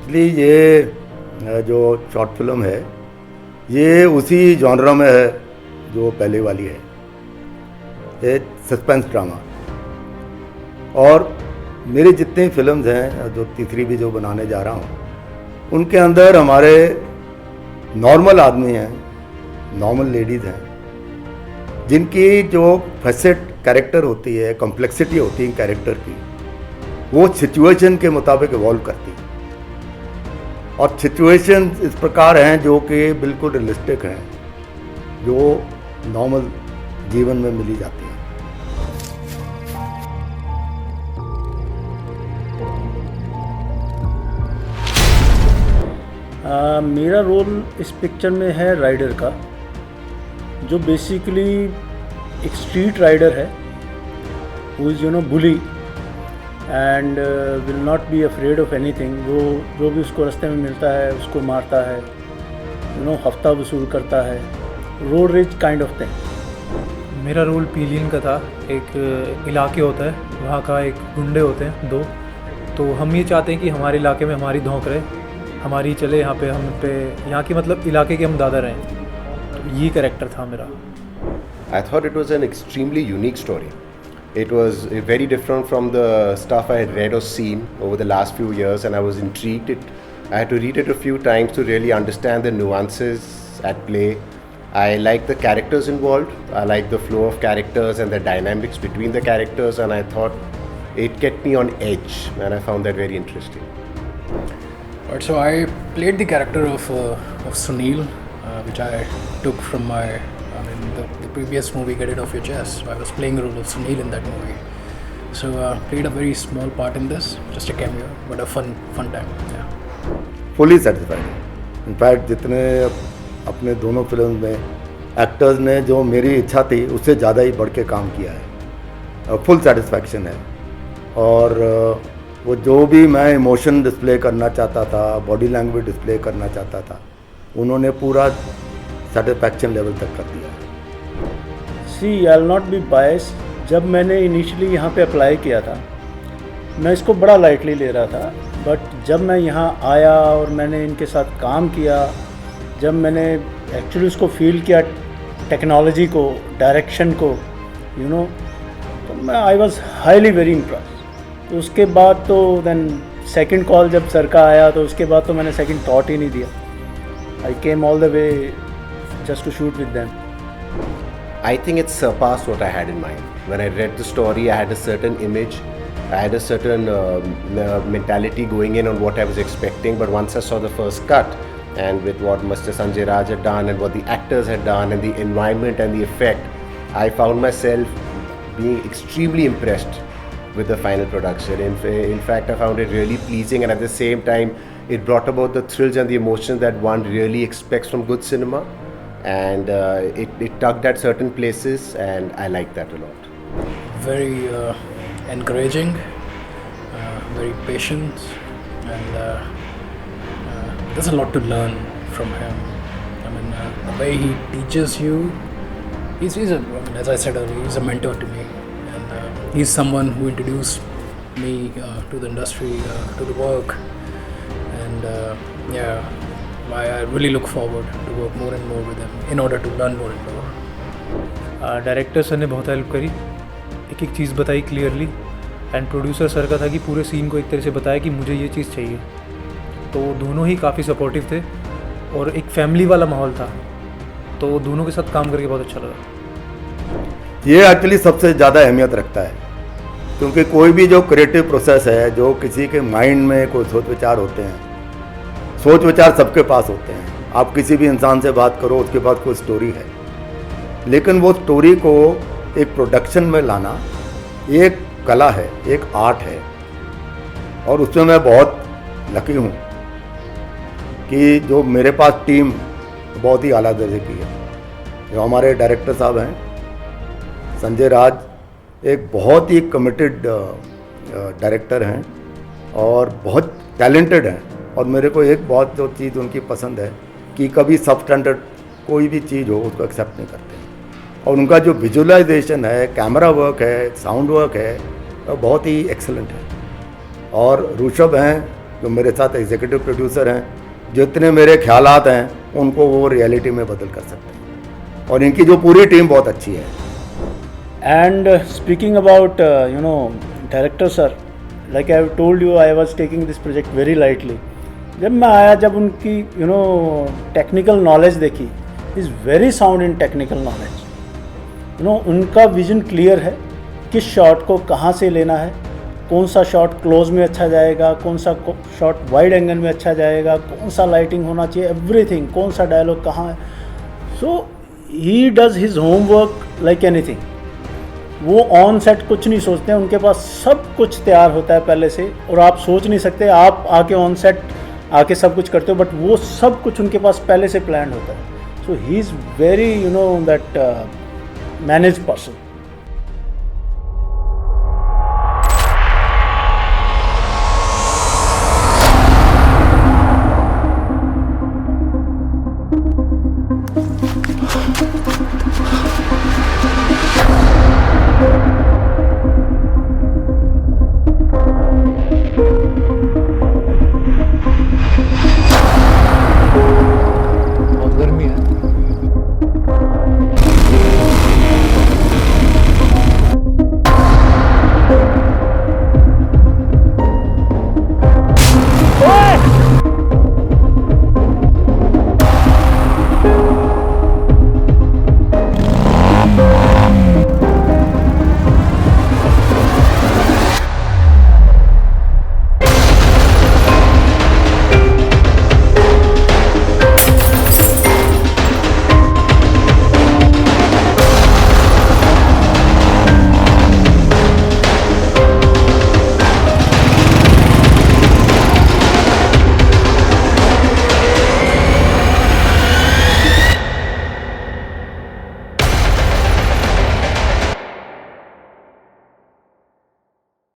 Actually ये जो short film है ये उसी जॉनर में है जो पहले वाली है, ये सस्पेंस ड्रामा। और मेरी जितनी फिल्म्स हैं, जो तीसरी भी जो बनाने जा रहा हूँ, उनके अंदर हमारे नॉर्मल आदमी हैं, नॉर्मल लेडीज़ हैं, जिनकी जो फैसेट कैरेक्टर होती है, कॉम्प्लेक्सिटी होती है कैरेक्टर की, वो सिचुएशन के मुताबिक इवॉल्व करती है। और सिचुएशन इस प्रकार हैं जो कि बिल्कुल रियलिस्टिक हैं, जो नॉर्मल जीवन में मिली जाती हैं। मेरा रोल इस पिक्चर में है राइडर का, जो बेसिकली एक स्ट्रीट राइडर है, who is bully and will not be afraid of anything. वो जो भी उसको रास्ते में मिलता है उसको मारता है, हफ्ता वसूल करता है, road rage kind of thing. मेरा रोल पीलियन का था। एक इलाके होता है, वहाँ का एक गुंडे होते हैं दो, तो हम ये चाहते हैं कि हमारे इलाके में हमारी धौंक रहे, हमारी चले, यहाँ पे हम पे यहाँ की मतलब इलाके के हम दादा रहें। तो ये कैरेक्टर था मेरा। I thought it was an extremely unique story. It was very different from the stuff I had read or seen over the last few years, and I was intrigued. I had to read it a few times to really understand the nuances at play. I like the characters involved. I like the flow of characters and the dynamics between the characters, and I thought it kept me on edge, and I found that very interesting. Right, so I played the character of Sunil, which I took from the previous movie, Get It Off Your Chest. I was playing the role of Sunil in that movie. So played a very small part in this, just a cameo, but a fun time. Yeah. Fully satisfied. In fact जितने अपने दोनों film में actors ने जो मेरी इच्छा थी उससे ज़्यादा ही बढ़ के काम किया है, फुल सेटिस्फैक्शन है। और वो जो भी मैं इमोशन डिस्प्ले करना चाहता था, बॉडी लैंग्वेज डिस्प्ले करना चाहता था, उन्होंने पूरा सेटिस्फैक्शन लेवल तक कर दिया। सी आई विल नॉट बी बायस। जब मैंने इनिशियली यहाँ पे अप्लाई किया था, मैं इसको बड़ा लाइटली ले रहा था, बट जब मैं यहाँ आया और मैंने इनके साथ काम किया, जब मैंने एक्चुअली उसको फील किया, टेक्नोलॉजी को, डायरेक्शन को, तो मैं I was highly very impress. तो उसके बाद तो देन सेकंड कॉल जब सर का आया, तो उसके बाद तो मैंने सेकंड थॉट ही नहीं दिया। I came all the way just to shoot with them. I think it surpassed what I had in mind. When I read the story, I had a certain image, I had a certain mentality going in on what I was expecting. But once I saw the first cut, and with what Mr. Sanjay Raj had done and what the actors had done and the environment and the effect, I found myself being extremely impressed with the final production. In fact, I found it really pleasing, and at the same time, it brought about the thrills and the emotions that one really expects from good cinema. And it tugged at certain places, and I like that a lot. Very encouraging, very patient, and there's a lot to learn from him. I mean, the way he teaches you, he's as I said earlier, he's a mentor to me, and he's someone who introduced me to the industry, to the work, and I really look forward to work more and more with him in order to learn more and more. Director sir ने बहुत help करी, एक एक चीज़ बताई clearly, and producer sir का था कि पूरे सीन को एक तरह से बताया कि मुझे ये चीज़ चाहिए। तो दोनों ही काफ़ी सपोर्टिव थे और एक फैमिली वाला माहौल था, तो दोनों के साथ काम करके बहुत अच्छा लगा। ये एक्चुअली सबसे ज़्यादा अहमियत रखता है, क्योंकि कोई भी जो क्रिएटिव प्रोसेस है, जो किसी के माइंड में कोई सोच विचार होते हैं, सोच विचार सबके पास होते हैं। आप किसी भी इंसान से बात करो, उसके पास कोई स्टोरी है, लेकिन वो स्टोरी को एक प्रोडक्शन में लाना एक कला है, एक आर्ट है। और उसमें मैं बहुत लकी हूँ कि जो मेरे पास टीम बहुत ही आला दर्जे की है। जो हमारे डायरेक्टर साहब हैं, संजय राज एक बहुत ही कमिटेड डायरेक्टर हैं और बहुत टैलेंटेड हैं। और मेरे को एक बहुत जो चीज़ उनकी पसंद है कि कभी सब स्टैंडर्ड कोई भी चीज़ हो उसको एक्सेप्ट नहीं करते। और उनका जो विजुअलाइजेशन है, कैमरा वर्क है, साउंड वर्क है, बहुत ही एक्सेलेंट है। और ऋषभ हैं जो मेरे साथ एग्जीक्यूटिव प्रोड्यूसर हैं, जितने मेरे ख्यालात हैं उनको वो रियलिटी में बदल कर सकते हैं, और इनकी जो पूरी टीम बहुत अच्छी है। And speaking about, director sir, like I have told you, I was taking this project very lightly. जब मैं आया, जब उनकी टेक्निकल नॉलेज देखी, is very sound in technical knowledge. उनका विजन क्लियर है, किस शॉट को कहाँ से लेना है, कौन सा शॉट क्लोज में अच्छा जाएगा, कौन सा शॉट वाइड एंगल में अच्छा जाएगा, कौन सा लाइटिंग होना चाहिए, एवरीथिंग, कौन सा डायलॉग कहाँ है। So he does his homework like anything. वो ऑन सेट कुछ नहीं सोचते हैं, उनके पास सब कुछ तैयार होता है पहले से, और आप सोच नहीं सकते आप आके ऑन सेट आके सब कुछ करते हो, बट वो सब कुछ उनके पास पहले से प्लान होता है। So he is very that manage person.